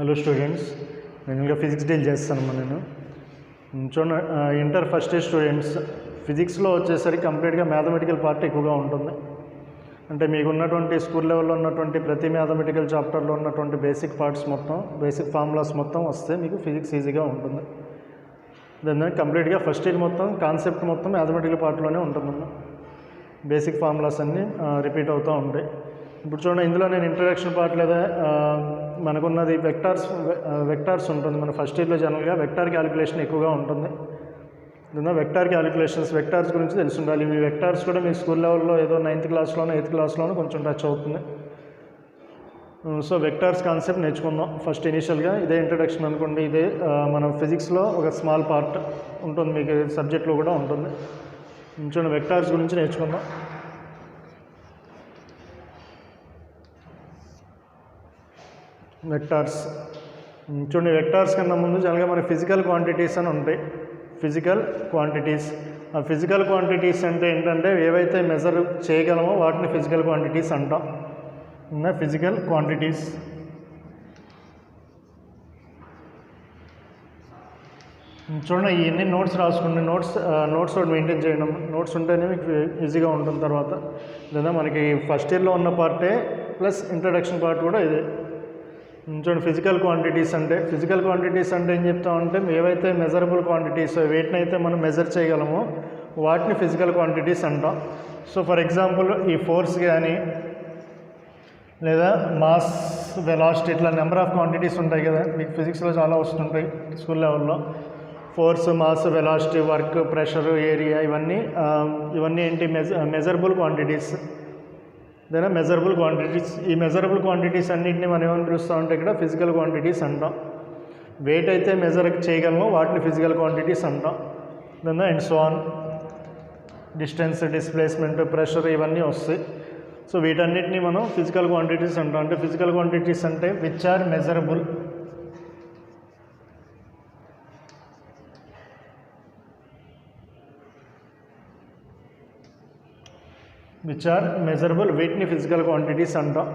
Hello students, నేను physics deal చేస్తానమ్మా. నేను చూడండి, ఇంటర్ ఫస్ట్ ఇయర్ స్టూడెంట్స్ ఫిజిక్స్లో వచ్చేసరికి కంప్లీట్గా మ్యాథమెటికల్ పార్ట్ ఎక్కువగా ఉంటుంది. అంటే మీకు ఉన్నటువంటి స్కూల్ లెవెల్లో ఉన్నటువంటి ప్రతి మ్యాథమెటికల్ చాప్టర్లో ఉన్నటువంటి బేసిక్ పార్ట్స్ మొత్తం, బేసిక్ ఫార్ములాస్ మొత్తం వస్తే మీకు ఫిజిక్స్ ఈజీగా ఉంటుంది. దాని కంప్లీట్గా ఫస్ట్ ఇయర్ మొత్తం కాన్సెప్ట్ మొత్తం మ్యాథమెటికల్ పార్ట్లోనే ఉంటుందమ్మా. బేసిక్ ఫార్ములాస్ అన్నీ రిపీట్ అవుతూ ఉంటాయి. ఇప్పుడు చూడండి, ఇందులో నేను ఇంట్రడక్షన్ పార్ట్ లేదా మనకున్నది వెక్టార్స్ ఉంటుంది. మన ఫస్ట్ ఇయర్లో జనరల్గా వెక్టార్ క్యాలిక్యులేషన్ ఎక్కువగా ఉంటుంది. వెక్టార్ క్యాలిక్యులేషన్స్, వెక్టార్స్ గురించి తెలిసి ఉండాలి. మీ వెక్టార్స్ కూడా మీ స్కూల్ లెవెల్లో ఏదో 9th క్లాస్లోనో 8th క్లాస్లోనో కొంచెం టచ్ అవుతుంది. సో వెక్టార్స్ కాన్సెప్ట్ నేర్చుకుందాం ఫస్ట్ ఇనిషియల్గా. ఇదే ఇంట్రడక్షన్ అనుకోండి. ఇదే మన ఫిజిక్స్లో ఒక స్మాల్ పార్ట్ ఉంటుంది, మీకు సబ్జెక్ట్లో కూడా ఉంటుంది. చూడండి, వెక్టార్స్ గురించి నేర్చుకుందాం. వెక్టార్స్ చూడండి, వెక్టార్స్ కన్నా ముందు జనరల్గా మనకి ఫిజికల్ క్వాంటిటీస్ అని ఉంటాయి. ఫిజికల్ క్వాంటిటీస్, ఆ ఫిజికల్ క్వాంటిటీస్ అంటే ఏంటంటే ఏవైతే మెజర్ చేయగలమో వాటిని ఫిజికల్ క్వాంటిటీస్ అంటాం. Physical quantities. చూడండి, ఇవన్నీ నోట్స్ రాసుకోండి. నోట్స్ ఒకటి మెయింటైన్ చేయడం. నోట్స్ ఉంటేనే మీకు ఈజీగా ఉంటుంది తర్వాత. లేదా మనకి ఫస్ట్ ఇయర్లో ఉన్న పార్టే ప్లస్ ఇంట్రడక్షన్ పార్ట్ కూడా ఇదే. చూడండి, ఫిజికల్ క్వాంటిటీస్ అంటే ఏం చెప్తామంటే ఏవైతే మెజరబుల్ క్వాంటిటీస్, వేటినైతే మనం మెజర్ చేయగలమో వాటిని ఫిజికల్ క్వాంటిటీస్ అంటాం. సో ఫర్ ఎగ్జాంపుల్ ఈ ఫోర్స్ కానీ లేదా మాస్, వెలాసిటీ, ఇట్లా నెంబర్ ఆఫ్ క్వాంటిటీస్ ఉంటాయి కదా, మీకు ఫిజిక్స్లో చాలా వస్తుంటాయి స్కూల్ లెవెల్లో. Force, mass, velocity, work, pressure, area, ఇవన్నీ ఏంటి measurable quantities. Then measurable quantities. ఈ మెజరబుల్ క్వాంటిటీస్ అన్నింటినీ మనం ఏమని పిలుస్తామంటే ఇక్కడ ఫిజికల్ క్వాంటిటీస్ అంటాం. వెయిట్ అయితే మెజర్ చేయగలమో వాటిని ఫిజికల్ క్వాంటిటీస్ అంటాం. Then and so on. Distance, displacement, pressure, ఇవన్నీ వస్తాయి. సో వీటన్నిటిని మనం ఫిజికల్ క్వాంటిటీస్ అంటాం. అంటే ఫిజికల్ క్వాంటిటీస్ అంటే విచ్ ఆర్ మెజరబుల్. వీటిని ఫిజికల్ క్వాంటిటీస్ అంటాం.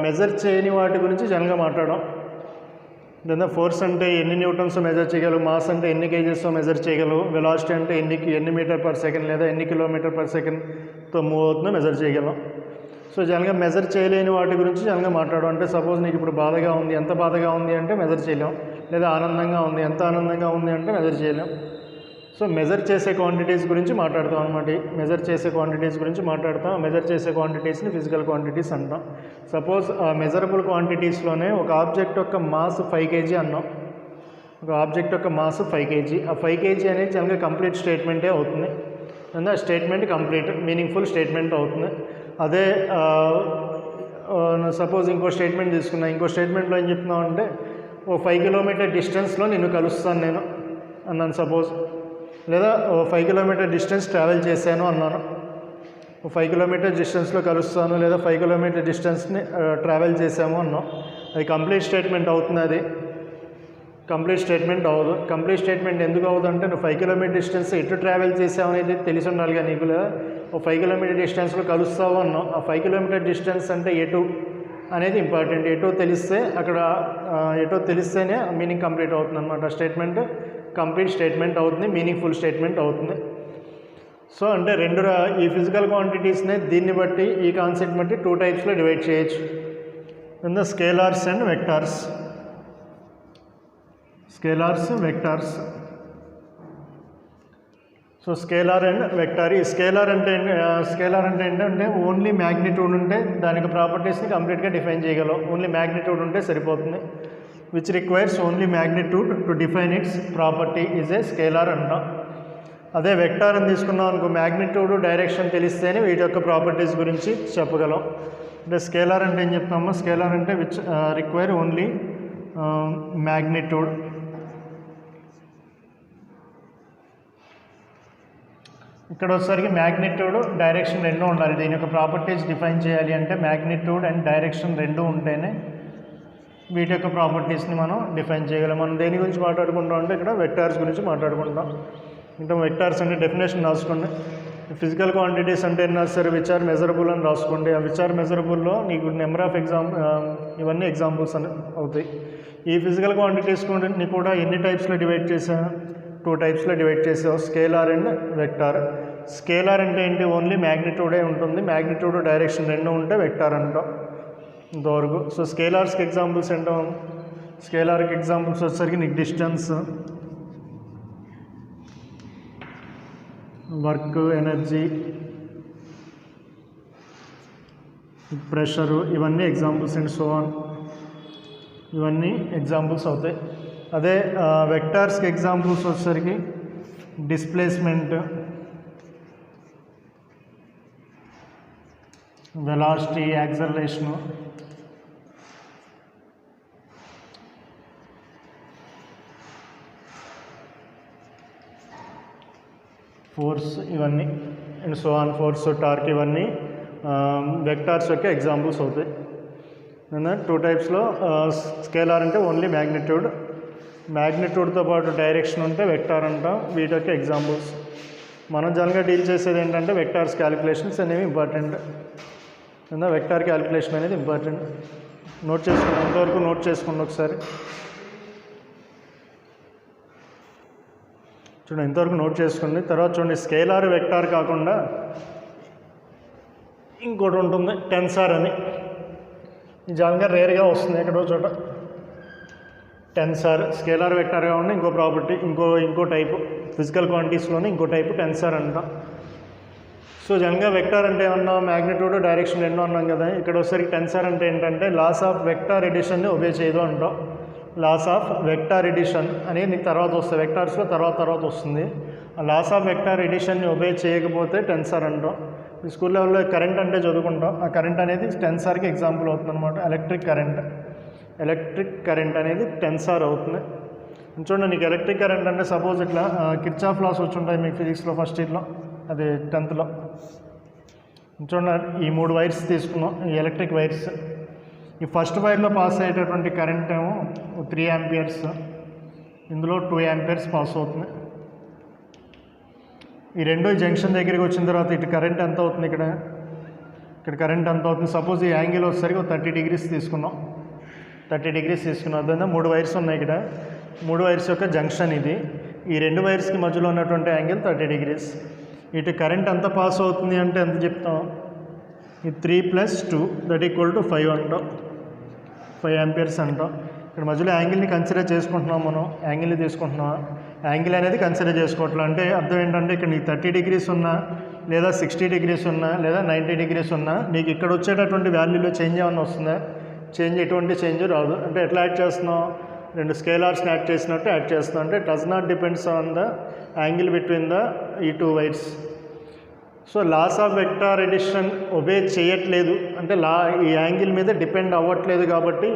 మెజర్ చేయని వాటి గురించి జనరల్గా మాట్లాడడం. దెన్ ఫోర్స్ అంటే ఎన్ని న్యూటన్స్ మెజర్ చేయగలవు, మాస్ అంటే ఎన్ని కేజెస్ మెజర్ చేయగలవు, వెలాసిటీ అంటే ఎన్ని మీటర్ పర్ సెకండ్ లేదా ఎన్ని కిలోమీటర్ పర్ సెకండ్తో మూవ్ అవుతుందో మెజర్ చేయగలం. సో జనరల్గా మెజర్ చేయలేని వాటి గురించి జనరల్గా మాట్లాడడం. అంటే సపోజ్ నీకు ఇప్పుడు బాధగా ఉంది, ఎంత బాధగా ఉంది అంటే మెజర్ చేయలేం. లేదా ఆనందంగా ఉంది, ఎంత ఆనందంగా ఉంది అంటే మెజర్ చేయలేం. సో మెజర్ చేసే క్వాంటిటీస్ గురించి మాట్లాడతాం అనమాట. మెజర్ చేసే క్వాంటిటీస్ని ఫిజికల్ క్వాంటిటీస్ అంటాం. సపోజ్ ఆ మెజరబుల్ క్వాంటిటీస్లోనే ఒక ఆబ్జెక్ట్ యొక్క మాస్ 5 kg అన్నాం. ఒక ఆబ్జెక్ట్ యొక్క మాస్ 5 kg. ఆ 5 kg అనేది జనరల్గా కంప్లీట్ స్టేట్మెంటే అవుతుంది. అండ్ ఆ స్టేట్మెంట్ కంప్లీట్ మీనింగ్ఫుల్ స్టేట్మెంట్ అవుతుంది. అదే సపోజ్ ఇంకో స్టేట్మెంట్ తీసుకున్నా. ఇంకో స్టేట్మెంట్లో ఏం చెప్తున్నాం అంటే ఓ 5 kilometer డిస్టెన్స్లో నిన్ను కలుస్తాను నేను అన్నాను సపోజ్. లేదా 5 kilometer డిస్టెన్స్ ట్రావెల్ చేశాను అన్నాను. 5 kilometer డిస్టెన్స్లో కలుస్తాను లేదా 5 kilometer డిస్టెన్స్ని ట్రావెల్ చేశాము అన్నాం. అది కంప్లీట్ స్టేట్మెంట్ అవుతుంది. అది కంప్లీట్ స్టేట్మెంట్ అవ్వదు. కంప్లీట్ స్టేట్మెంట్ ఎందుకు అవ్వదు అంటే నువ్వు 5 kilometer డిస్టెన్స్ ఎటు ట్రావెల్ చేసావు అనేది తెలిసి ఉండాలి. కానీ నీకు లేదా 5 kilometer డిస్టెన్స్లో కలుస్తావు అన్నాం. ఆ 5 kilometer డిస్టెన్స్ అంటే ఎటు అనేది ఇంపార్టెంట్. ఎటో తెలిస్తేనే మీనింగ్ కంప్లీట్ అవుతుంది అనమాట. స్టేట్మెంట్ కంప్లీట్ స్టేట్మెంట్ అవుతుంది, మీనింగ్ఫుల్ స్టేట్మెంట్ అవుతుంది. సో అంటే ఈ ఫిజికల్ క్వాంటిటీస్నే దీన్ని బట్టి, ఈ కాన్సెప్ట్ బట్టి 2 typesలో డివైడ్ చేయొచ్చు. In the scalars and vectors. Vectors. So scalar and vector. ఈ స్కేలార్ అంటే ఏంటంటే ఓన్లీ మ్యాగ్నిట్యూడ్ ఉంటే దానికి ప్రాపర్టీస్ని కంప్లీట్గా డిఫైన్ చేయగలం. ఓన్లీ మ్యాగ్నిట్యూడ్ ఉంటే సరిపోతుంది. Which requires only magnitude to define it's property is a scalar అంటాం. అదే వెక్టార్ అని తీసుకున్నాం అనుకో, మ్యాగ్నిట్యూడ్, డైరెక్షన్ తెలిస్తేనే వీటి యొక్క ప్రాపర్టీస్ గురించి చెప్పగలం. అంటే స్కేలార్ అంటే ఏం చెప్తామో, స్కేలార్ అంటే విచ్ రిక్వైర్ ఓన్లీ మ్యాగ్నిట్యూడ్. ఇక్కడ వచ్చేసరికి మ్యాగ్నిట్యూడ్, డైరెక్షన్ రెండూ ఉండాలి. దీని యొక్క ప్రాపర్టీస్ డిఫైన్ చేయాలి అంటే మ్యాగ్నిట్యూడ్ అండ్ డైరెక్షన్ రెండూ ఉంటేనే వీటి యొక్క ప్రాపర్టీస్ని మనం డిఫైన్ చేయగలం. మనం దేని గురించి మాట్లాడుకుంటాం అంటే ఇక్కడ వెక్టార్స్ గురించి మాట్లాడుకుంటాం. ఇంకా వెక్టార్స్ అంటే డెఫినేషన్ రాసుకోండి. ఫిజికల్ క్వాంటిటీస్ అంటే అయినా సరే విచ్ ఆర్ మెజరబుల్ అని రాసుకోండి. ఆ విచ్ ఆర్ మెజరబుల్లో నీకు నెంబర్ ఆఫ్ ఇవన్నీ ఎగ్జాంపుల్స్ అని అవుతాయి. ఈ ఫిజికల్ క్వాంటిటీస్ని కూడా ఎన్ని టైప్స్లో డివైడ్ చేసా? 2 టైప్స్లో డివైడ్ చేసావు, స్కేలార్ అండ్ వెక్టార్. స్కేలార్ అంటే ఏంటి? ఓన్లీ మ్యాగ్నిట్యూడే ఉంటుంది, మ్యాగ్నిట్యూడ్ డైరెక్షన్ రెండు ఉంటే వెక్టార్ అంటాం ఇంతవరకు. సో స్కేలార్స్కి ఎగ్జాంపుల్స్ ఏంటో? స్కేలార్కి ఎగ్జాంపుల్స్ వచ్చేసరికి నీకు డిస్టెన్స్, వర్క్, ఎనర్జీ, ప్రెషరు, ఇవన్నీ ఎగ్జాంపుల్స్ అండ్ సో ఆన్, ఇవన్నీ ఎగ్జాంపుల్స్ అవుతాయి. అదే వెక్టార్స్కి ఎగ్జాంపుల్స్ వచ్చేసరికి డిస్ప్లేస్మెంట్, వెలాసిటీ, యాక్సలరేషను, ఫోర్స్, ఇవన్నీ and so on, force, torque, ఇవన్నీ వెక్టార్స్ యొక్క ఎగ్జాంపుల్స్ అవుతాయి. 2 టైప్స్లో స్కేలార్ అంటే ఓన్లీ మ్యాగ్నిట్యూడ్, మ్యాగ్నిట్యూడ్తో పాటు డైరెక్షన్ ఉంటే వెక్టార్ అంటాం. వీటి యొక్క ఎగ్జాంపుల్స్. మనం జనరల్గా డీల్ చేసేది ఏంటంటే వెక్టార్స్ క్యాలిక్యులేషన్స్ అనేవి ఇంపార్టెంట్. వెక్టార్ క్యాలిక్యులేషన్ అనేది ఇంపార్టెంట్. నోట్ చేసుకోండి, అంతవరకు నోట్ చేసుకోండి ఒకసారి. చూడండి, ఇంతవరకు నోట్ చేసుకోండి. తర్వాత చూడండి, స్కేలార్ వెక్టార్ కాకుండా ఇంకోటి ఉంటుంది టెన్సార్ అని. జనరల్గా రేర్గా వస్తుంది ఎక్కడో చోట. టెన్సార్ స్కేలార్ వెక్టార్ కాకుండా ఇంకో ప్రాపర్టీ, ఇంకో టైపు ఫిజికల్ క్వాంటిటీస్లోనే ఇంకో టైపు టెన్సార్ అంటాం. సో జనరల్గా వెక్టార్ అంటే ఏమన్నా మ్యాగ్నిట్యూడ్, డైరెక్షన్ ఎన్నో అన్నాం కదా. ఇక్కడ వచ్చేసరికి టెన్సార్ అంటే ఏంటంటే లాస్ ఆఫ్ వెక్టార్ ఎడిషన్ని ఒబే చేయదు అంటాం. లాస్ ఆఫ్ వెక్టార్ ఎడిషన్ అనేది నీకు తర్వాత వస్తుంది, వెక్టార్స్లో తర్వాత వస్తుంది. ఆ లాస్ ఆఫ్ వెక్టార్ ఎడిషన్ని ఒబే చేయకపోతే టెన్సార్ అంటాం. ఈ స్కూల్ లెవెల్లో కరెంట్ అంటే చదువుకుంటాం. ఆ కరెంట్ అనేది టెన్సార్కి ఎగ్జాంపుల్ అవుతుంది అనమాట. ఎలక్ట్రిక్ కరెంట్ అనేది టెన్సార్ అవుతుంది. చూడండి, నీకు ఎలక్ట్రిక్ కరెంట్ అంటే సపోజ్ ఇట్లా కిర్చాఫ్ లాస్ వచ్చి ఉంటాయి మీకు ఫిజిక్స్లో ఫస్ట్ ఇయర్లో, అది 10th. చూడండి, ఈ 3 వైర్స్ తీసుకున్నాం, ఈ ఎలక్ట్రిక్ వైర్స్. ఈ ఫస్ట్ వైర్లో పాస్ అయ్యేటటువంటి కరెంట్ ఏమో 3 amperes, ఇందులో 2 amperes పాస్ అవుతుంది. ఈ రెండో జంక్షన్ దగ్గరికి వచ్చిన తర్వాత ఇటు కరెంట్ ఎంత అవుతుంది? ఇక్కడ కరెంట్ ఎంత అవుతుంది? సపోజ్ ఈ యాంగిల్ వచ్చేసరికి 30 degrees తీసుకున్నాం. 30 degrees తీసుకున్నాం. అదే 3 వైర్స్ ఉన్నాయి ఇక్కడ. 3 వైర్స్ యొక్క జంక్షన్ ఇది. ఈ 2 వైర్స్కి మధ్యలో ఉన్నటువంటి యాంగిల్ 30 degrees. ఇటు కరెంట్ ఎంత పాస్ అవుతుంది అంటే ఎంత చెప్తాం? ఈ 3 + 2 = 5 అంటాం. 5 amperes అంటాం. ఇక్కడ మధ్యలో యాంగిల్ని కన్సిడర్ చేసుకుంటున్నాం, మనం యాంగిల్ని తీసుకుంటున్నాం. యాంగిల్ అనేది కన్సిడర్ చేసుకోవట్లేదు. అంటే అర్థం ఏంటంటే ఇక్కడ నీకు 30 degrees ఉన్నా, లేదా 60 degrees ఉన్నా, లేదా 90 degrees ఉన్నా, నీకు ఇక్కడ వచ్చేటటువంటి వాల్యూలో చేంజ్ ఏమన్నా వస్తుందా? ఎటువంటి చేంజ్ రాదు. అంటే ఎట్లా యాడ్ చేస్తున్నాం? 2 స్కేలార్స్ని యాడ్ చేసినట్టు యాడ్ చేస్తున్నాం. అంటే does not depends on the angle between ఈ 2 wires. So laws of vector addition obey చేయట్లేదు అంటే ఈ యాంగిల్ మీద డిపెండ్ అవ్వట్లేదు. కాబట్టి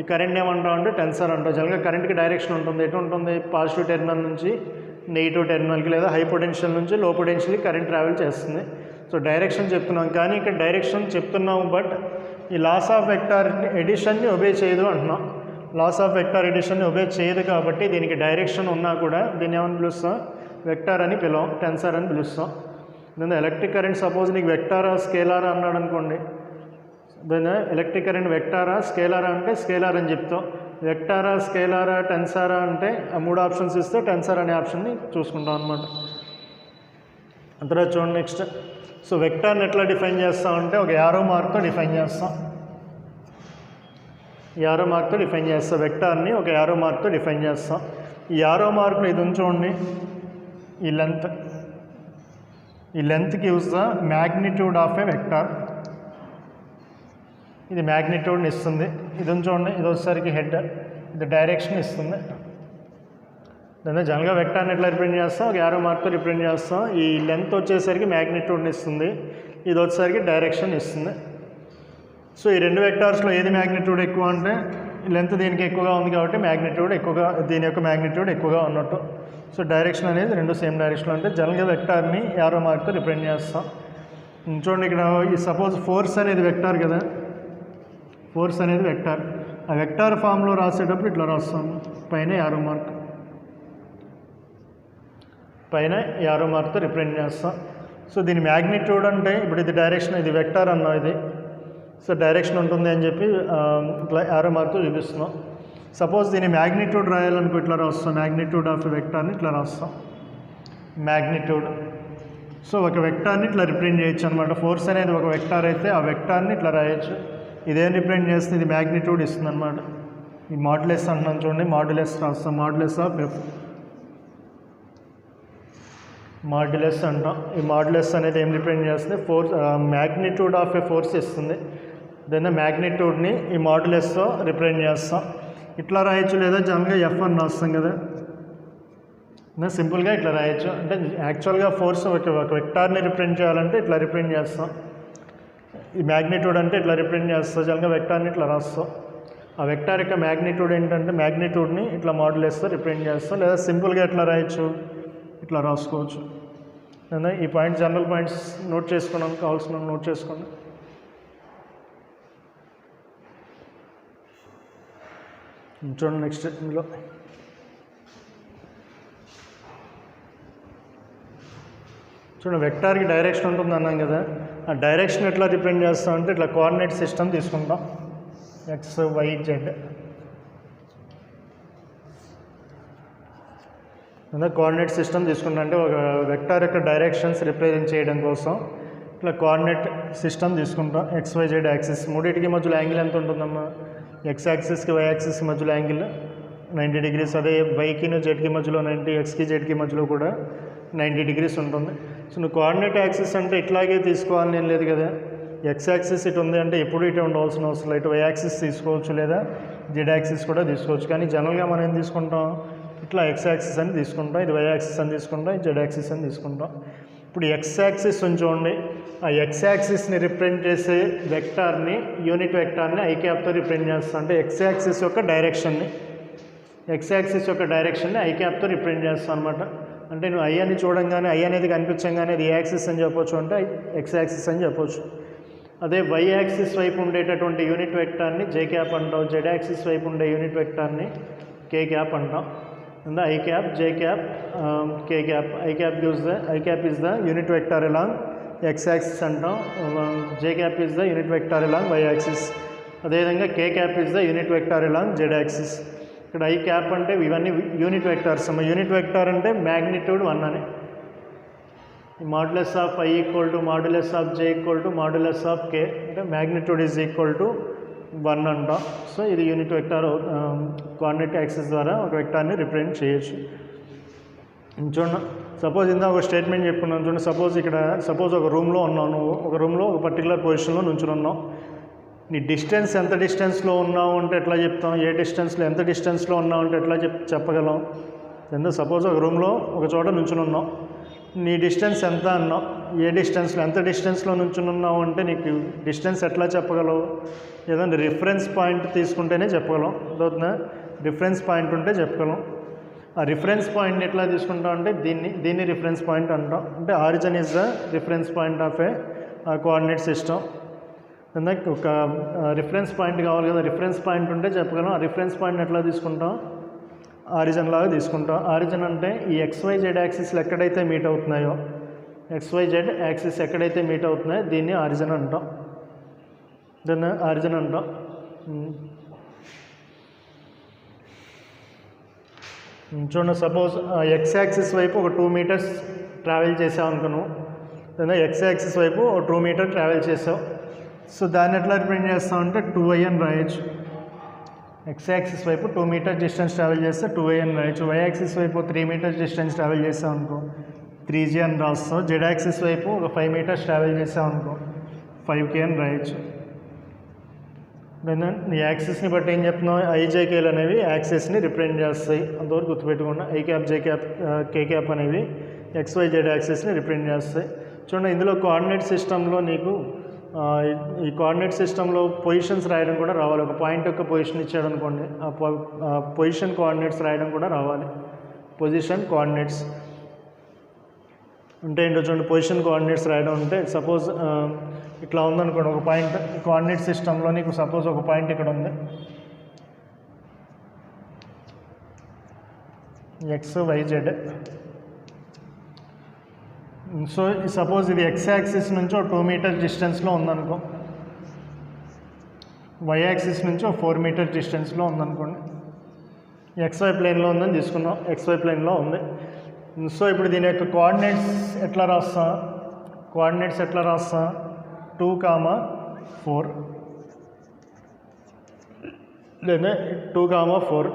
ఈ కరెంట్ ఏమంటాం అంటే టెన్సార్ అంటాం. జనరల్గా కరెంట్కి డైరెక్షన్ ఉంటుంది. ఎటు ఉంటుంది? పాజిటివ్ టెర్మినల్ నుంచి నెగిటివ్ టెర్మినల్కి, లేదా హై పొటెన్షియల్ నుంచి లో పొటెన్షియల్కి కరెంట్ ట్రావెల్ చేస్తుంది. సో డైరెక్షన్ చెప్తున్నాం, కానీ ఇక్కడ డైరెక్షన్ చెప్తున్నాము, బట్ ఈ లాస్ ఆఫ్ వెక్టార్ ఎడిషన్ని ఒబే చేయదు అంటున్నాం. లాస్ ఆఫ్ వెక్టార్ ఎడిషన్ని ఒబే చేయదు కాబట్టి దీనికి డైరెక్షన్ ఉన్నా కూడా దీన్ని ఏమని పిలుస్తాం? వెక్టార్ అని పిలవం, టెన్సార్ అని పిలుస్తాం. దాని ఎలక్ట్రిక్ కరెంట్ సపోజ్ నీకు వెక్టారా స్కేలారా అన్నాడు అనుకోండి. దాని ఎలక్ట్రిక్ కరెంట్ వెక్టారా స్కేలారా అంటే స్కేలార్ అని చెప్తాం. వెక్టారా, స్కేలారా, టెన్సారా అంటే ఆ 3 ఆప్షన్స్ ఇస్తే టెన్సార్ అనే ఆప్షన్ని చూసుకుంటాం అనమాట. అంతలో చూడండి నెక్స్ట్. సో వెక్టార్ని ఎట్లా డిఫైన్ చేస్తాం అంటే ఒక యారో మార్క్తో డిఫైన్ చేస్తాం. యారో మార్క్తో డిఫైన్ చేస్తాం. వెక్టార్ని ఒక యారో మార్క్తో డిఫైన్ చేస్తాం. ఈ యారో మార్క్ని ఇది ఉంచండి, ఈ length gives the magnitude of A vector. ఇది మ్యాగ్నిట్యూడ్ని ఇస్తుంది. ఇది ఉంచండి, ఇది వచ్చేసరికి హెడ్, ఇది డైరెక్షన్ ఇస్తుంది. దాన్ని జనరల్గా వెక్టార్ని ఎట్లా రిప్రజెంట్ చేస్తాం? ఒక యారో మార్క్తో రిప్రజెంట్ చేస్తాం. ఈ లెంత్ వచ్చేసరికి మ్యాగ్నిట్యూడ్ని ఇస్తుంది, ఇది వచ్చేసరికి డైరెక్షన్ ఇస్తుంది. సో ఈ 2 వెక్టార్స్లో ఏది మ్యాగ్నిట్యూడ్ ఎక్కువ అంటే లెంత్ దీనికి ఎక్కువగా ఉంది కాబట్టి మ్యాగ్నిట్యూడ్ ఎక్కువగా, దీని యొక్క మ్యాగ్నిట్యూడ్ ఎక్కువగా ఉన్నట్టు. సో డైరెక్షన్ అనేది 2 సేమ్ డైరెక్షన్లో అంటే జనరల్గా వెక్టార్ని యారో మార్క్తో రిప్రజెంట్ చేస్తాం. చూడండి, ఇక్కడ ఈ సపోజ్ ఫోర్స్ అనేది వెక్టార్ కదా, ఫోర్స్ అనేది వెక్టార్. ఆ వెక్టార్ ఫామ్లో రాసేటప్పుడు ఇట్లా రాస్తాం, పైన యారో మార్క్, పైన యారో మార్క్తో రిప్రజెంట్ చేస్తాం. సో దీని మ్యాగ్నిట్యూడ్ అంటే ఇప్పుడు ఇది డైరెక్షన్, ఇది వెక్టార్ అన్నా ఇది. సో డైరెక్షన్ ఉంటుంది అని చెప్పి ఇట్లా యారో మార్క్తో చూపిస్తున్నాం. సపోజ్ దీని మ్యాగ్నిట్యూడ్ రాయాలనుకో ఇట్లా రాస్తాం, మ్యాగ్నిట్యూడ్ ఆఫ్ వెక్టార్ని ఇట్లా రాస్తాం, మ్యాగ్నిట్యూడ్. సో ఒక వెక్టార్ని ఇట్లా రిప్రజెంట్ చేయొచ్చు అనమాట. ఫోర్స్ అనేది ఒక వెక్టార్ అయితే ఆ వెక్టార్ని ఇట్లా రాయొచ్చు. ఇదేం రిప్రజెంట్ చేస్తుంది, ఇది మ్యాగ్నిట్యూడ్ ఇస్తుంది అనమాట. ఈ మాడ్యులస్ అంటున్నాం చూడండి, మాడ్యులస్ రాస్తాం, మాడ్యులస్ ఆఫ్ ఎఫ్, మాడ్యులస్ అంటాం. ఈ మాడ్యులస్ అనేది ఏం రిప్రజెంట్ చేస్తుంది, force magnitude of A force ఇస్తుంది. దెన్ మ్యాగ్నిట్యూడ్ని ఈ మాడ్యులస్తో రిప్రజెంట్ చేస్తాం. ఇట్లా రాయొచ్చు, లేదా జనరల్గా ఎఫ్ అని రాస్తాం కదా, సింపుల్గా ఇట్లా రాయొచ్చు. అంటే యాక్చువల్గా ఫోర్స్ ఒక వెక్టార్ని రిప్రజెంట్ చేయాలంటే ఇట్లా రిప్రజెంట్ చేస్తాం. ఈ మ్యాగ్నిట్యూడ్ అంటే ఇట్లా రిప్రజెంట్ చేస్తాం, జనరల్గా వెక్టార్ని ఇట్లా రాస్తాం. ఆ వెక్టార్ యొక్క మ్యాగ్నిట్యూడ్ ఏంటంటే మ్యాగ్నిట్యూడ్ని ఇట్లా మాడ్యులస్తో రిప్రజెంట్ చేస్తాం. లేదా సింపుల్గా ఎట్లా రాయొచ్చు, ఇట్లా రాసుకోవచ్చు. ఈ పాయింట్ జనరల్ పాయింట్స్ నోట్ చేసుకోవడానికి కావాల్సిన నోట్ చేసుకోండి. చూడండి నెక్స్ట్ ఇందులో చూడండి, వెక్టార్కి డైరెక్షన్ ఉంటుంది అన్నాం కదా, ఆ డైరెక్షన్ ఎట్లా రిప్రజెంట్ చేస్తాం అంటే ఇట్లా కోఆర్డినేట్ సిస్టమ్ తీసుకుంటాం, X Y Z. Coordinate system తీసుకుంటాం అంటే ఒక వెక్టార్ యొక్క డైరెక్షన్స్ రిప్రజెంట్ చేయడం కోసం ఇట్లా కోఆర్డినేట్ సిస్టమ్ తీసుకుంటాం. ఎక్స్ వై జెడ్ యాక్సిస్, మూడింటికి మధ్యలో యాంగిల్ ఎంత ఉంటుందమ్మా, ఎక్స్ యాక్సిస్కి వై యాక్సిస్కి మధ్యలో యాంగిల్ 90 degrees. అదే వైకి జెడ్కి మధ్యలో 90, ఎక్స్కి జెడ్కి మధ్యలో కూడా 90 degrees ఉంటుంది. సో నువ్వు కోఆర్డినేట్ యాక్సిస్ అంటే ఇట్లాగే తీసుకోవాలని ఏం లేదు కదా. ఎక్స్ యాక్సిస్ ఇటు ఉంది అంటే ఎప్పుడు ఇటు ఉండవలసిన అవసరం లేదు. ఇటు వై యాక్సిస్ తీసుకోవచ్చు, లేదా జెడ్ యాక్సిస్ కూడా తీసుకోవచ్చు. కానీ జనరల్గా మనం ఏం తీసుకుంటాం, ఇట్లా ఎక్స్ యాక్సిస్ అని తీసుకుంటాం, ఇది వై యాక్సిస్ అని తీసుకుంటాం, ఇది జెడ్ యాక్సిస్ అని తీసుకుంటాం. ఇప్పుడు ఎక్స్ యాక్సిస్ ఉంచోండి, ఆ ఎక్స్ యాక్సిస్ని రిప్రజెంట్ చేసే వెక్టార్ని, యూనిట్ వెక్టార్ని ఐ క్యాప్తో రిప్రజెంట్ చేస్తాం. అంటే ఎక్స్ యాక్సిస్ యొక్క డైరెక్షన్ని ఐ క్యాప్తో రిప్రజెంట్ చేస్తాం అనమాట. అంటే నువ్వు ఐ అని చూడంగానే, ఐ అనేది కనిపించగానే అది ఏ యాక్సిస్ అని చెప్పొచ్చు అంటే ఎక్స్ యాక్సిస్ అని చెప్పొచ్చు. అదే వై యాక్సిస్ వైపు ఉండేటటువంటి యూనిట్ వెక్టార్ని జే క్యాప్ అంటాం, జెడ్ యాక్సిస్ వైపు ఉండే యూనిట్ వెక్టార్ని కే క్యాప్ అంటాం. And the I cap, J cap, K cap. I cap is the unit vector along x axis అంటాం, J cap is the unit vector along y axis. అదేవిధంగా K cap is the unit vector along Z axis. ఇక్కడ I cap అంటే ఇవన్నీ unit vectors. Unit vector అంటే magnitude 1 అని. Modulus of I equal to modulus of J equal to modulus of K అంటే magnitude is equal to 1 అంటాం. So ఇది unit vector coordinate axis ద్వారా ఒక వెక్టార్ని రిప్రజెంట్ చేయొచ్చు. చూడండి, సపోజ్ ఇందా ఒక స్టేట్మెంట్ చెప్పుకున్నాను చూడండి. సపోజ్ ఒక రూమ్లో ఉన్నావు, నువ్వు ఒక రూమ్లో ఒక పర్టికులర్ పొజిషన్లో నుంచుని ఉన్నావు. నీ డిస్టెన్స్ ఎంత డిస్టెన్స్లో ఉన్నావు అంటే ఎట్లా చెప్తాం, ఏ డిస్టెన్స్లో ఎంత డిస్టెన్స్లో ఉన్నావు అంటే ఎట్లా చెప్పగలం. సపోజ్ ఒక రూమ్లో ఒక చోట నుంచుని ఉన్నావు, నీ డిస్టెన్స్ ఎంత అన్నావు, ఏ డిస్టెన్స్లో ఎంత డిస్టెన్స్లో నుంచుని ఉన్నావు అంటే నీకు డిస్టెన్స్ ఎట్లా చెప్పగలవు, ఏదైనా రిఫరెన్స్ పాయింట్ తీసుకుంటేనే చెప్పగలం. అదవుతుందా, రిఫరెన్స్ పాయింట్ ఉంటే చెప్పగలం. ఆ రిఫరెన్స్ పాయింట్ని ఎట్లా తీసుకుంటాం అంటే దీన్ని రిఫరెన్స్ పాయింట్ అంటాం. అంటే origin is the reference point of A coordinate system. ఒక రిఫరెన్స్ పాయింట్ కావాలి కదా, రిఫరెన్స్ పాయింట్ ఉంటే చెప్పగలం. ఆ రిఫరెన్స్ పాయింట్ ఎట్లా తీసుకుంటాం, ఆరిజిన్ లాగా తీసుకుంటాం. ఆరిజిన్ అంటే ఈ XYZ యాక్సిస్లు ఎక్కడైతే మీట్ అవుతున్నాయో, XYZ యాక్సిస్ ఎక్కడైతే మీట్ అవుతున్నాయో దీన్ని ఆరిజిన్ అంటాం. దాన్ని ఆరిజిన్ అంటాం. చూడండి, సపోజ్ ఎక్స్ యాక్సిస్ వైపు ఒక 2 meters ట్రావెల్ చేసావు అనుకున్నావు, లేదా ఎక్స్ యాక్సిస్ వైపు ఒక 2 meter ట్రావెల్ చేసావు. సో దాన్ని ఎట్లా రిప్రజెంట్ చేస్తామంటే 2y అని రాయొచ్చు. ఎక్స్ యాక్సిస్ వైపు 2 meters డిస్టెన్స్ ట్రావెల్ చేస్తే 2y అని రాయొచ్చు. వై యాక్సిస్ వైపు 3 meters డిస్టెన్స్ ట్రావెల్ చేసాం అనుకో 3g అని రాస్తాం. జెడ్ యాక్సిస్ వైపు ఒక 5 meters ట్రావెల్ చేసాం అనుకో 5k అని రాయొచ్చు. దెన్ నీ యాక్సిస్ని బట్టి ఏం చెప్తున్నావు, ఐజేకేలు అనేవి యాక్సిస్ని రిప్రజెంట్ చేస్తాయి. అంతవరకు గుర్తుపెట్టుకున్నా. I cap, J cap, K cap అనేవి XYZ యాక్సిస్ని రిప్రజెంట్ చేస్తాయి. చూడండి, ఇందులో కోఆర్డినేట్ సిస్టంలో నీకు ఈ కోఆర్డినేట్ సిస్టంలో పొజిషన్స్ రాయడం కూడా రావాలి. ఒక పాయింట్ యొక్క పొజిషన్ ఇచ్చాడు అనుకోండి, ఆ పొజిషన్ కోఆర్డినేట్స్ రాయడం కూడా రావాలి. పొజిషన్ కోఆర్డినేట్స్ అంటే ఏంటో చూడండి. పొజిషన్ కోఆర్డినేట్స్ రాయడం అంటే సపోజ్ ఇట్లా ఉందనుకోండి, ఒక పాయింట్ కోఆర్డినేట్ సిస్టంలో నీకు సపోజ్ ఒక పాయింట్ ఇక్కడ ఉంది, XYZ. సో సపోజ్ ఇది ఎక్స్ యాక్సిస్ నుంచి 2 మీటర్స్ డిస్టెన్స్లో ఉందనుకో, వై యాక్సిస్ నుంచి 4 మీటర్స్ డిస్టెన్స్లో ఉందనుకోండి. ఎక్స్వై ప్లేన్లో ఉందని తీసుకున్నాం, ఎక్స్వై ప్లేన్లో ఉంది. సో ఇప్పుడు దీని యొక్క కోఆర్డినేట్స్ ఎట్లా రాస్తా, 2, 4 లేదా 2, 4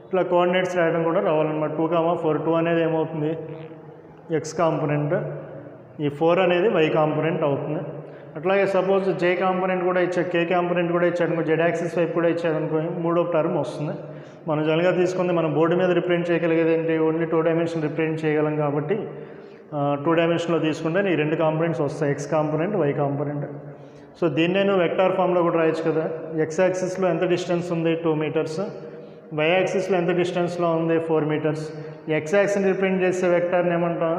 ఇట్లా కోఆర్డినేట్స్ రాయడం కూడా రావాలన్నమాట. 2, 4 2 అనేది ఏమవుతుంది ఎక్స్ కాంపోనెంట్, ఈ 4 అనేది వై కాంపోనెంట్ అవుతుంది. అట్లాగే సపోజ్ జే కాంపోనెంట్ కూడా ఇచ్చాడు, కే కాంపోనెంట్ కూడా ఇచ్చాడు అనుకో, జెడ్ యాక్సిస్ వైపు కూడా ఇచ్చాడు అనుకో, 3వ టర్మ్ వస్తుంది. మనం జనరల్గా తీసుకుంది మనం బోర్డు మీద రిప్రజెంట్ చేయగలిగేది ఏంటి, ఓన్లీ 2 డైమెన్షన్ రిప్రజెంట్ చేయగలం కాబట్టి 2 డైమెన్షన్లో తీసుకుంటే ఈ 2 కాంపోనెంట్స్ వస్తాయి, X component, why component. So దీన్ని నేను వెక్టార్ ఫామ్లో కూడా రాయొచ్చు కదా. ఎక్స్ యాక్సిస్లో ఎంత డిస్టెన్స్ ఉంది 2 మీటర్స్, వై యాక్సిస్లో ఎంత డిస్టెన్స్లో ఉంది 4 మీటర్స్. ఎక్స్ యాక్సిస్ని రిప్రజెంట్ చేసే వెక్టార్ని ఏమంటాం,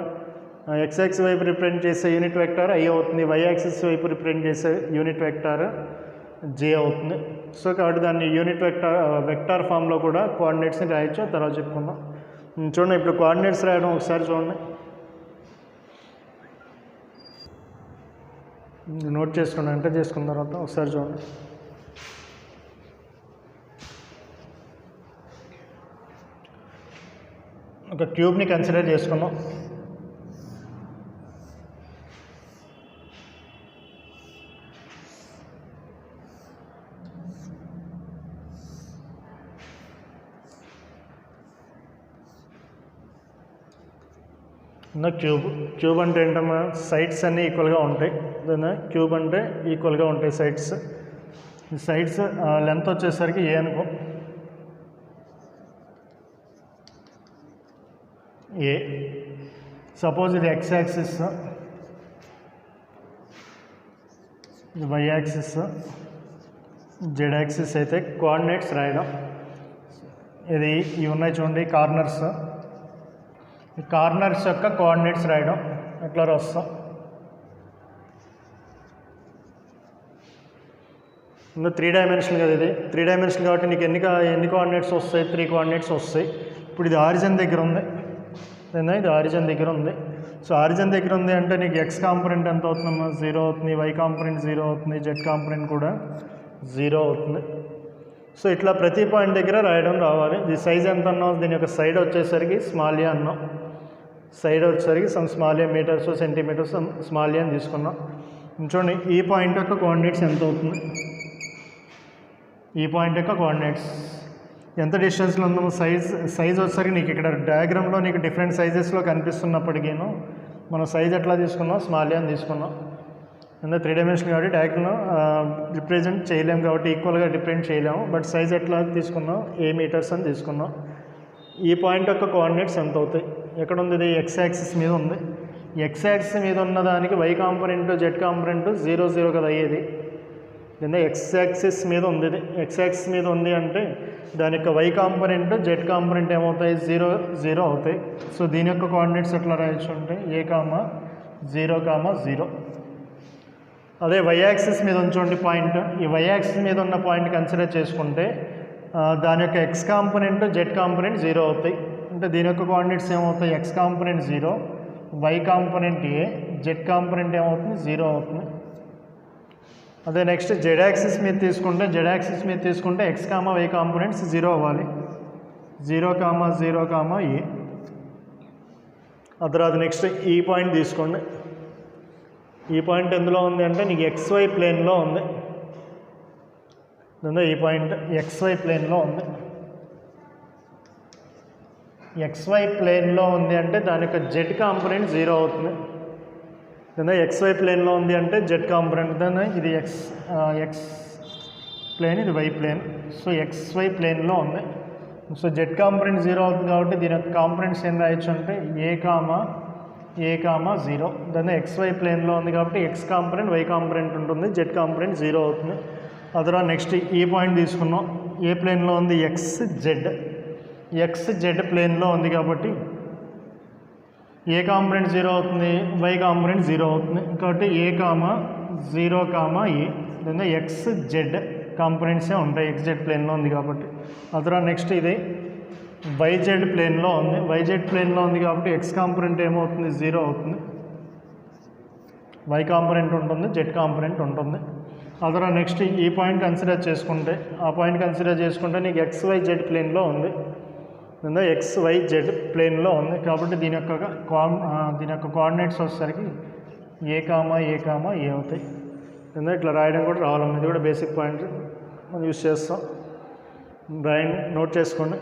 ఎక్స్ యాక్సిస్ వైపు రిప్రజెంట్ చేసే యూనిట్ వెక్టార్ ఐ అవుతుంది, వై యాక్సిస్ వైపు రిప్రజెంట్ చేసే యూనిట్ వెక్టార్ జే అవుతుంది. సో కాబట్టి దాన్ని యూనిట్ వెక్టార్ ఫామ్లో కూడా కోఆర్డినేట్స్ని రాయొచ్చు, తర్వాత చెప్పుకుందాం. చూడండి ఇప్పుడు కోఆర్డినేట్స్ రాయడం ఒకసారి చూడండి, నోట్ చేసుకోండి, ఎంటర్ చేసుకున్న తర్వాత ఒకసారి చూడండి. ఒక క్యూబ్ని కన్సిడర్ చేసుకున్నాం. క్యూబ్ అంటే ఏంటమ్మా, సైడ్స్ అన్నీ ఈక్వల్గా ఉంటాయి. క్యూబ్ అంటే ఈక్వల్గా ఉంటాయి సైడ్స్. సైడ్స్ లెంత్ వచ్చేసరికి ఏ అనుకో, ఏ. సపోజ్ ఇది ఎక్స్ యాక్సిస్, ఇది వై యాక్సిస్, జెడ్ యాక్సిస్ అయితే కోఆర్డినేట్స్ రాయడం. ఇది ఇవి ఉన్నాయి చూడండి కార్నర్స్, ఈ కార్నర్స్ యొక్క కోఆర్డినేట్స్ రాయడం ఎట్లా రాస్తాం, ఇంకా 3 డైమెన్షనల్ కదా, ఇది 3 డైమెన్షనల్ కాబట్టి నీకు ఎన్ని కోఆర్డినేట్స్ వస్తాయి, 3 కోఆర్డినేట్స్ వస్తాయి. ఇప్పుడు ఇది ఆరిజిన్ దగ్గర ఉంది, ఇది ఆరిజిన్ దగ్గర ఉంది. సో ఆరిజిన్ దగ్గర ఉంది అంటే నీకు ఎక్స్ కాంపోనెంట్ ఎంత అవుతుందమ్మా, 0 అవుతుంది, వై కాంపోనెంట్ 0 అవుతుంది, జెడ్ కాంపోనెంట్ కూడా 0 అవుతుంది. సో ఇట్లా ప్రతి పాయింట్ దగ్గర రాయడం రావాలి. ఇది సైజ్ ఎంత అన్నాం, దీని యొక్క సైడ్ వచ్చేసరికి స్మాల్ ఏ అన్నాం, సైడ్ వచ్చేసరికి సమ్ స్మాల్ ఏ మీటర్స్ సెంటీమీటర్స్ స్మాల్ ఏ అని తీసుకున్నాం. చూడండి ఈ పాయింట్ యొక్క కోఆర్డినేట్స్ ఎంత అవుతుంది, ఈ పాయింట్ యొక్క కోఆర్డినేట్స్ ఎంత డిస్టెన్స్లో ఉందో, సైజ్ వచ్చేసరికి నీకు ఇక్కడ డయాగ్రామ్లో నీకు డిఫరెంట్ సైజెస్లో కనిపిస్తున్నప్పటికీను మనం సైజ్ ఎట్లా తీసుకున్నాం, స్మాల్ ఏ అని తీసుకున్నాం. ఎందుకంటే 3 డైమెన్షన్ కాబట్టి డయాగ్రామ్లో రిప్రజెంట్ చేయలేము కాబట్టి ఈక్వల్గా రిప్రజెంట్ చేయలేము, బట్ సైజ్ ఎట్లా తీసుకున్నాం, ఏ మీటర్స్ అని తీసుకున్నాం. ఈ పాయింట్ యొక్క కోఆర్డినేట్స్ ఎంత అవుతాయి, ఎక్కడ ఉంది, ఇది ఎక్స్ యాక్సిస్ మీద ఉంది. ఎక్స్ యాక్సిస్ మీద ఉన్నదానికి వై కాంపోనెంట్ జెడ్ కాంపోనెంట్ 0, 0 కదా అయ్యేది. లేదా ఎక్స్ యాక్సిస్ మీద ఉంది, ఇది ఎక్స్ యాక్సిస్ మీద ఉంది అంటే దాని యొక్క వై కాంపోనెంట్ జెడ్ కాంపోనెంట్ ఏమవుతాయి, 0, 0 అవుతాయి. సో దీని యొక్క కోఆర్డినేట్స్ ఎట్లా రాయొచ్చు అంటే ఏ, 0, 0. అదే వై యాక్సిస్ మీద ఉంచండి పాయింట్, ఈ వై యాక్సిస్ మీద ఉన్న పాయింట్ కన్సిడర్ చేసుకుంటే దాని యొక్క ఎక్స్ కాంపోనెంట్ జెడ్ కాంపోనెంట్ 0 అవుతాయి. అంటే దీని యొక్క కోఆర్డినేట్స్ ఏమవుతాయి, X component 0, why component A, Z component ఏమవుతుంది 0 అవుతుంది. అదే నెక్స్ట్ జెడ్ యాక్సిస్ మీద తీసుకుంటే ఎక్స్ కామా వై కాంపోనెంట్స్ 0 అవ్వాలి, 0, 0, ఏ. ఆ తర్వాత నెక్స్ట్ ఈ పాయింట్ తీసుకోండి, ఈ పాయింట్ ఎందులో ఉంది అంటే నీకు XY ప్లేన్లో ఉంది. ఈ పాయింట్ XY ప్లేన్లో ఉంది. XY ప్లేన్లో ఉంది అంటే దాని యొక్క జెడ్ కాంపోనెంట్ 0 అవుతుంది. XY ప్లేన్లో ఉంది అంటే జెడ్ కాంపోనెంట్, ఇది ఎక్స్ ప్లేన్, ఇది వై ప్లేన్. సో XY ప్లేన్లో ఉంది. సో జెడ్ కాంపోనెంట్ 0 అవుతుంది కాబట్టి దీని యొక్క కాంపోనెంట్స్ ఏం రాయొచ్చు అంటే ఏ, 0. దాన్ని XY ప్లేన్లో ఉంది కాబట్టి ఎక్స్ కాంపోనెంట్ వై కాంపోనెంట్ ఉంటుంది, జెడ్ కాంపోనెంట్ 0 అవుతుంది. అదరా నెక్స్ట్ ఈ పాయింట్ తీసుకున్నాం, ఏ ప్లేన్లో ఉంది, XZ ప్లేన్లో ఉంది కాబట్టి ఏ కాంపోనెంట్ 0 అవుతుంది, వై కాంపోనెంట్ 0 అవుతుంది. కాబట్టి ఏ, 0, ఏ. దాన్ని XZ కాంపోనెంట్సే ఉంటాయి, XZ ప్లేన్లో ఉంది కాబట్టి. అదరా నెక్స్ట్ ఇది YZ ప్లేన్లో ఉంది, YZ ప్లేన్లో ఉంది కాబట్టి ఎక్స్ కాంపోనెంట్ ఏమవుతుంది, 0 అవుతుంది. వై కాంపొనెంట్ ఉంటుంది, జెడ్ కాంపొనెంట్ ఉంటుంది. ఆ తర్వాత నెక్స్ట్ ఈ పాయింట్ కన్సిడర్ చేసుకుంటే, ఆ పాయింట్ కన్సిడర్ చేసుకుంటే నీకు XYZ ప్లేన్లో ఉంది, XYZ ప్లేన్లో ఉంది. కాబట్టి దీని యొక్క కోఆర్డినేట్స్ వచ్చేసరికి ఏ కామా ఏ అవుతాయి. ఇట్లా రాయడం కూడా రావాలి. ఇది కూడా బేసిక్ పాయింట్ మనం యూజ్ చేస్తాం. రాయండి, నోట్ చేసుకోండి.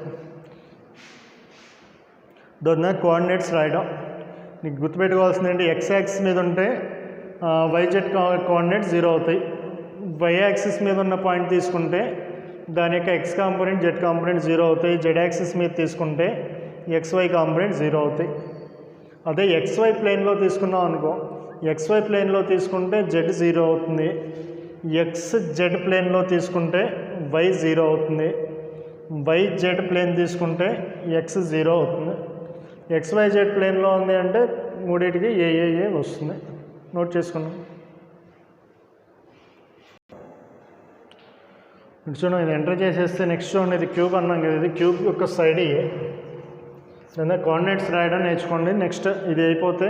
దాని కోఆర్డినేట్స్ రాయడం నీకు గుర్తుపెట్టుకోవాల్సింది ఏంటి, X యాక్సిస్ మీద ఉంటే YZ కోఆర్డినేట్స్ 0 అవుతాయి. Y యాక్సిస్ మీద ఉన్న పాయింట్ తీసుకుంటే దాని యొక్క X కాంపోనెంట్ Z కాంపోనెంట్ 0 అవుతాయి. Z యాక్సిస్ మీద తీసుకుంటే XY కాంపోనెంట్ 0 అవుతాయి. అదే XY ప్లేన్లో తీసుకున్నాం అనుకో, XY ప్లేన్లో తీసుకుంటే Z 0 అవుతుంది, XZ ప్లేన్లో తీసుకుంటే Y 0 అవుతుంది, YZ ప్లేన్ తీసుకుంటే X 0 అవుతుంది. XYZ ప్లేన్లో ఉంది అంటే మూడింటికి ఏ వస్తుంది. నోట్ చేసుకున్నాం. చూడండి, ఇది ఎంటర్ చేసేస్తే నెక్స్ట్ చూడండి, ఇది క్యూబ్ అన్నాం కదా, ఇది క్యూబ్ యొక్క సైడ్ ఏ. లేదా కోఆర్డినేట్స్ రాయడం నేర్చుకోండి. నెక్స్ట్ ఇది అయిపోతే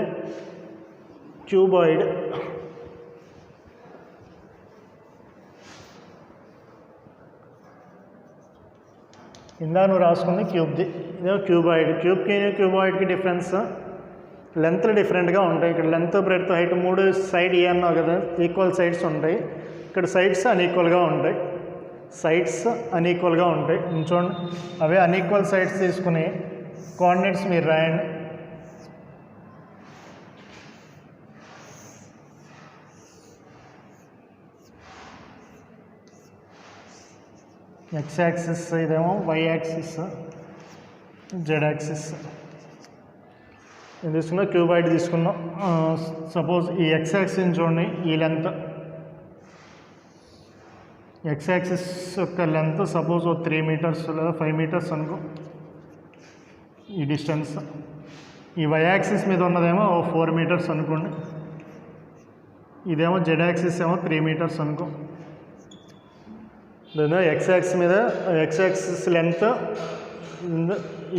క్యూబాయిడ్. ఇందా నువ్వు రాసుకుంది క్యూబ్ది, ఇదే క్యూబాయిడ్. క్యూబాయిడ్కి డిఫరెన్స్ లెంత్లు డిఫరెంట్గా ఉంటాయి. ఇక్కడ లెంత్, బ్రెడ్త్, హైట్ 3 సైడ్ ఏ అన్నావు కదా, ఈక్వల్ సైడ్స్ ఉంటాయి. ఇక్కడ సైడ్స్ అన్ఈక్వల్గా ఉంటాయి. చూడండి, అవే అన్ఈక్వల్ సైడ్స్ తీసుకుని కోఆర్డినేట్స్ మీరు రాయండి. X యాక్సిస్, ఇదేమో Y యాక్సిస్, Z యాక్సిస్. ఇది తీసుకున్నా, క్యూబాయిడ్ తీసుకున్నాం. సపోజ్ ఈ X యాక్సిస్ చూడండి, ఈ లెంత్ X యాక్సిస్ యొక్క లెంత్ సపోజ్ 3 మీటర్స్ లేదా 5 మీటర్స్ అనుకో ఈ డిస్టెన్స్. ఈ Y యాక్సిస్ మీద ఉన్నదేమో 4 మీటర్స్ అనుకోండి. ఇదేమో Z యాక్సిస్ ఏమో 3 మీటర్స్ అనుకో. లేదా X యాక్సిస్ లెంత్,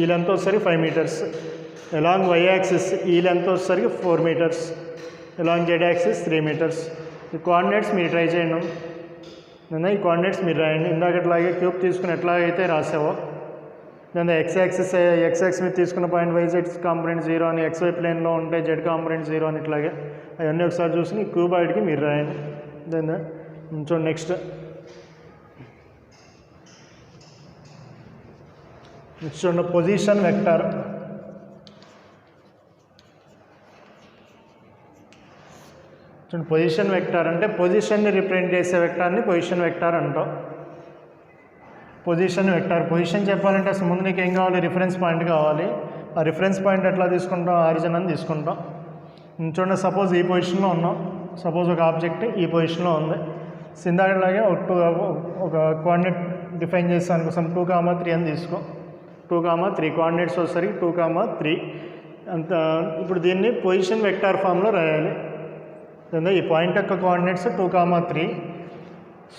ఈ లెంత్ వచ్చేసరికి 5 మీటర్స్. అలాంగ్ Y యాక్సిస్ ఈ లెంత్ వచ్చేసరికి 4 metres. Along Z axis 3 metres. ఈ కోఆర్డినేట్స్ మీరు ట్రై చేయండి. ఈ కోఆర్డినేట్స్ మీరు రాయండి. ఇందాకట్లాగే క్యూబ్ తీసుకుని ఎట్లాగైతే రాసావో, లేదా X యాక్సిస్ మీద తీసుకున్న పాయింట్ YZ కాంపోనెంట్ 0 అని, XY ప్లేన్లో ఉంటే Z కాంపోనెంట్ 0 అని, ఇట్లాగే అవన్నీ ఒకసారి చూసి క్యూబాయిడ్కి మీరు రాయండి. దెన్ చూడండి, నెక్స్ట్ చూడండి, పొజిషన్ వెక్టర్. చూడండి, పొజిషన్ వెక్టర్ అంటే పొజిషన్ని రిప్రజెంట్ చేసే వెక్టార్ని పొజిషన్ వెక్టర్ అంటాం. పొజిషన్ చెప్పాలంటే అసలు ముందు నీకు ఏం కావాలి, రిఫరెన్స్ పాయింట్ కావాలి. ఆ రిఫరెన్స్ పాయింట్ ఎట్లా తీసుకుంటాం, ఆరిజిన్ అని తీసుకుంటాం. చూడండి, సపోజ్ ఈ పొజిషన్లో ఉన్నాం. సపోజ్ ఒక ఆబ్జెక్ట్ ఈ పొజిషన్లో ఉంది. ఇందాకలాగే ఒక కోఆర్డినేట్ డిఫైన్ చేస్తాను కోసం 2,3 అని తీసుకో. 2,3 కోఆర్డినేట్స్ వచ్చేసరికి 2,3 అంత. ఇప్పుడు దీన్ని పొజిషన్ వెక్టార్ ఫామ్లో రాయాలి. ఈ పాయింట్ యొక్క కోఆర్డినేట్స్ 2,3.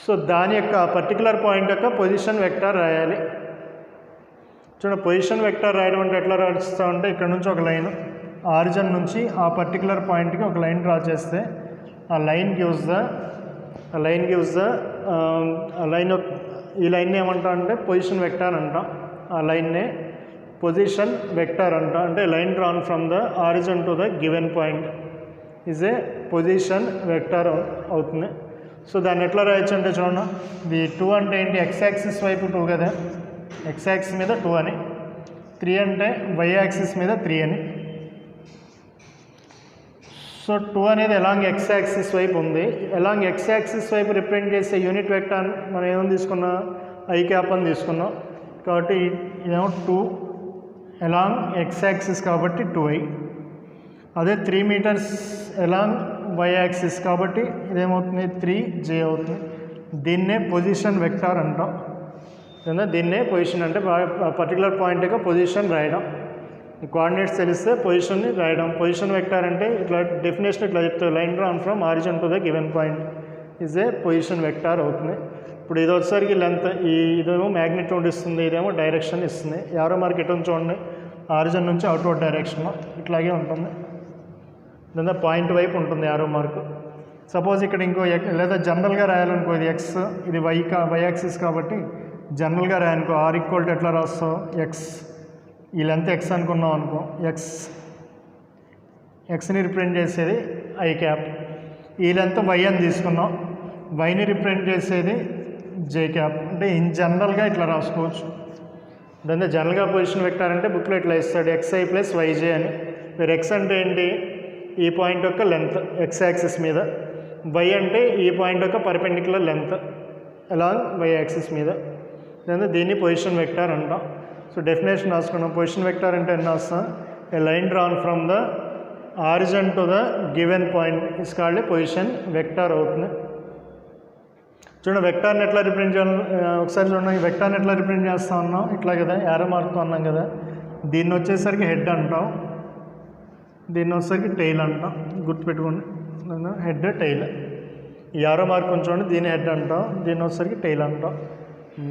సో దాని యొక్క పర్టికులర్ పాయింట్ యొక్క పొజిషన్ వెక్టార్ రాయాలి. చూడండి, పొజిషన్ వెక్టార్ రాయడం అంటే ఎట్లా రాస్తామంటే, ఇక్కడ నుంచి ఒక లైన్, ఆరిజిన్ నుంచి ఆ పర్టికులర్ పాయింట్కి ఒక లైన్ డ్రా చేస్తే ఆ లైన్ గివ్స్ ద ఈ లైన్ని ఏమంటాం అంటే పొజిషన్ వెక్టార్ అంటాం. ఆ లైన్నే పొజిషన్ వెక్టార్ అంటాం. అంటే line drawn from the origin to the given point is a position vector అవుతుంది. సో దాన్ని ఎట్లా రాయొచ్చు అంటే చూడండి, ఇది 2 అంటే ఏంటి, X యాక్సిస్ వైపు 2 కదా, X యాక్సిస్ మీద 2 అని. 3 అంటే Y యాక్సిస్ మీద 3 అని. సో 2 అనేది అలాంగ్ X యాక్సిస్ వైపు ఉంది. అలాంగ్ X యాక్సిస్ వైపు రిప్రజెంట్ చేసే యూనిట్ వెక్టార్ మనం ఏమని తీసుకున్నాం, I క్యాప్ అని తీసుకున్నాం. కాబట్టి ఇదేమో 2 అలాంగ్ X యాక్సిస్ కాబట్టి 2I. అదే 3 మీటర్స్ అలాంగ్ Y యాక్సిస్ కాబట్టి ఇదేమవుతుంది, 3J అవుతుంది. దీన్నే పొజిషన్ వెక్టార్ అంటాం. దీన్నే పొజిషన్ అంటే పర్టికులర్ పాయింట్ యొక్క పొజిషన్ రాయడం. కోఆర్డినేట్స్ తెలిస్తే పొజిషన్ని రాయడం. పొజిషన్ వెక్టార్ అంటే ఇట్లా డెఫినేషన్ ఇట్లా చెప్తారు, line drawn from origin to the given point is a position vector అవుతుంది. ఇప్పుడు ఇది వచ్చేసరికి లెంత్, ఇదేమో మ్యాగ్నిట్యూడ్ ఇస్తుంది, ఇదేమో డైరెక్షన్ ఇస్తుంది. యారో మార్క్ ఎటు చూడండి, ఆరిజిన్ నుంచి అవుట్వర్డ్ డైరెక్షన్ ఇట్లాగే ఉంటుంది. లేదా పాయింట్ వైపు ఉంటుంది యారో మార్క్. సపోజ్ ఇక్కడ ఇంకో లేదా జనరల్గా రాయాలనుకో, ఇది ఎక్స్, ఇది వై యాక్సిస్ కాబట్టి జనరల్గా రాయనుకో, ఆర్ ఈక్వల్ టు ఎట్లా రాస్తావు, ఎక్స్, ఈ లెంత్ ఎక్స్ అనుకున్నాం అనుకో, ఎక్స్ని రిప్రజెంట్ చేసేది ఐ క్యాప్, ఈ లెంత్ వై అని తీసుకున్నాం, వైని రిప్రజెంట్ చేసేది జే క్యాప్. అంటే ఇన్ జనరల్గా ఇట్లా రాసుకోవచ్చు. దాన్ని జనరల్గా పొజిషన్ వెక్టార్ అంటే బుక్లో ఇట్లా ఇస్తాడు, ఎక్స్ఐ ప్లస్ వైజే అని. మీరు ఎక్స్ అంటే ఏంటి, ఈ పాయింట్ యొక్క లెంత్ ఎక్స్ యాక్సిస్ మీద, వై అంటే ఈ పాయింట్ యొక్క perpendicular length along Y axis మీద. దీన్ని పొజిషన్ వెక్టార్ అంటాం. సో డెఫినేషన్ రాసుకున్నాం. పొజిషన్ వెక్టార్ అంటే ఎన్ని వస్తాం, a line drawn from the origin to the given point is called a position vector అవుతుంది. చూడండి వెక్టార్ని ఎట్లా రిప్రజెంట్ చేయాలి ఒకసారి చూడండి. ఈ వెక్టార్ని ఎట్లా రిప్రజెంట్ చేస్తా ఉన్నాం, ఇట్లా కదా యారో మార్క్తో అన్నాం కదా. దీన్ని వచ్చేసరికి హెడ్ అంటాం, దీన్ని వచ్చేసరికి టెయిల్ అంటాం. గుర్తుపెట్టుకోండి, హెడ్ టెయిల్. ఈ యారో మార్క్ చూడండి, దీన్ని హెడ్ అంటాం, దీన్ని వచ్చేసరికి టెయిల్ అంటాం.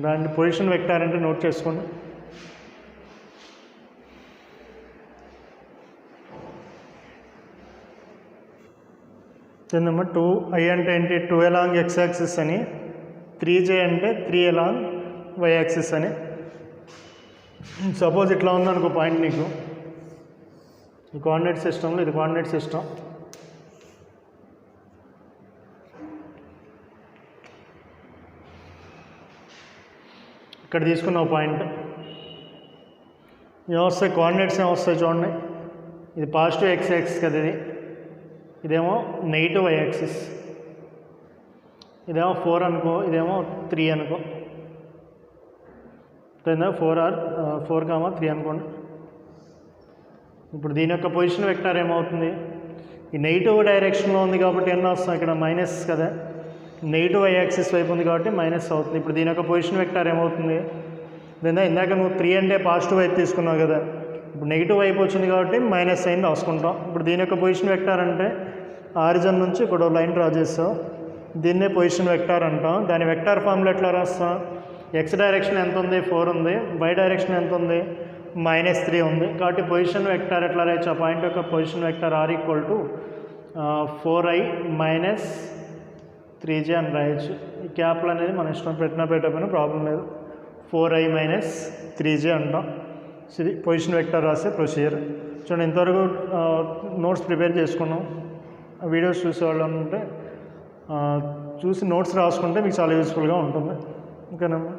దాన్ని పొజిషన్ వెక్టార్ అంటే నోట్ చేసుకోండి. నెంబర్ 2i అంటే ఏంటి, 2 అలాంగ్ ఎక్స్ యాక్సిస్ అని, 3j అంటే 3 అలాంగ్ వై యాక్సిస్ అని. సపోజ్ ఇట్లా ఉందనుకో పాయింట్, నీకు ఈ కోఆర్డినేట్ సిస్టంలో, ఇది కోఆర్డినేట్ సిస్టమ్, ఇక్కడ తీసుకున్న పాయింట్ ఏమొస్తాయి, కోఆర్డినేట్స్ ఏమొస్తాయి చూడండి. ఇది పాజిటివ్ ఎక్స్ యాక్సిస్ కదా, ఇదేమో నెగిటివ్ వై యాక్సిస్, ఇదేమో 4 అనుకో, ఇదేమో 3 అనుకో, 4,3 అనుకోండి. ఇప్పుడు దీని యొక్క పొజిషన్ వెక్టార్ ఏమవుతుంది, ఈ నెగిటివ్ డైరెక్షన్లో ఉంది కాబట్టి ఎన్ని వస్తాయి, ఇక్కడ మైనస్ కదా, నెగిటివ్ వై యాక్సిస్ వైపు ఉంది కాబట్టి మైనస్ అవుతుంది. ఇప్పుడు దీని యొక్క పొజిషన్ వెక్టార్ ఏమవుతుంది, ఇందాక నువ్వు 3 అంటే పాజిటివ్ వైపు తీసుకున్నావు కదా, ఇప్పుడు నెగిటివ్ వైపు వచ్చింది కాబట్టి మైనస్ అయింది రాసుకుంటాం. ఇప్పుడు దీని యొక్క పొజిషన్ వెక్టార్ అంటే ఆరిజిన్ నుంచి ఇక్కడ లైన్ డ్రా చేస్తాం, దీన్నే పొజిషన్ వెక్టార్ అంటాం. దాని వెక్టార్ ఫార్ములా ఎట్లా రాస్తాం, ఎక్స్ డైరెక్షన్ ఎంత ఉంది, 4 ఉంది, వై డైరెక్షన్ ఎంత ఉంది, -3 ఉంది. కాబట్టి పొజిషన్ వెక్టార్ ఎట్లా రాయొచ్చు, ఆ పాయింట్ యొక్క position vector R equal to 4i - 3j అని రాయొచ్చు. ఈ క్యాప్లు అనేది మన ఇష్టం, పెట్టకపోయినా ప్రాబ్లం లేదు. 4i - 3j అంటాం. ఇది పొజిషన్ వెక్టార్ రాసే ప్రొసీజర్. చూడండి, ఇంతవరకు నోట్స్ ప్రిపేర్ చేసుకున్నాం. వీడియోస్ చూసేవాళ్ళు ఉంటే చూసి నోట్స్ రాసుకుంటే మీకు చాలా యూస్ఫుల్గా ఉంటుంది. ఓకేనమ్మా.